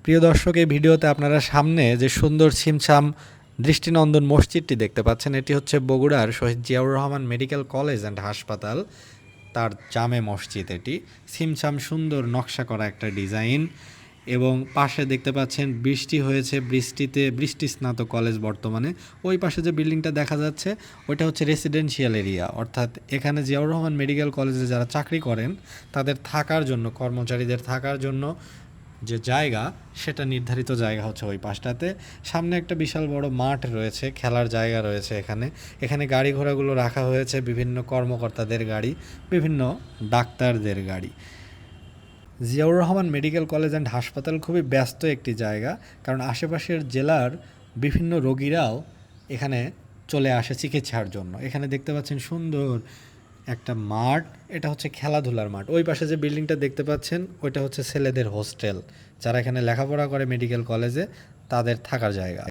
প্রিয় দর্শক, এই ভিডিওতে আপনারা সামনে যে সুন্দর ছিমছাম দৃষ্টিনন্দন মসজিদটি দেখতে পাচ্ছেন, এটি হচ্ছে বগুড়ার Shaheed Ziaur Rahman medical college and হাসপাতাল তার জামে মসজিদ। এটি ছিমছাম সুন্দর নকশা করা একটা ডিজাইন, এবং পাশে দেখতে পাচ্ছেন বৃষ্টি হয়েছে, বৃষ্টি স্নাত কলেজ বর্তমানে। ওই পাশে যে বিল্ডিংটা দেখা যাচ্ছে ওইটা হচ্ছে রেসিডেন্সিয়াল এরিয়া, অর্থাৎ এখানে জিয়াউর রহমান মেডিকেল কলেজে যারা চাকরি করেন তাদের থাকার জন্য, কর্মচারীদের থাকার জন্য যে জায়গা, সেটা নির্ধারিত জায়গা হচ্ছে ওই পাশটাতে। সামনে একটা বিশাল বড় মাঠ রয়েছে, খেলার জায়গা রয়েছে। এখানে গাড়ি ঘোড়াগুলো রাখা হয়েছে, বিভিন্ন কর্মকর্তাদের গাড়ি, বিভিন্ন ডাক্তারদের গাড়ি। Ziaur Rahman medical college and হাসপাতাল খুবই ব্যস্ত একটি জায়গা, কারণ আশেপাশের জেলার বিভিন্ন রোগীরাও এখানে চলে আসে চিকিৎসার জন্য। এখানে দেখতে পাচ্ছেন সুন্দর একটা মাঠ, এটা হচ্ছে খেলাধুলার মাঠ। ওই পাশে যে বিল্ডিংটা দেখতে পাচ্ছেন ওইটা হচ্ছে ছেলেদের হোস্টেল, যারা এখানে লেখাপড়া করে মেডিকেল কলেজে, তাদের থাকার জায়গা।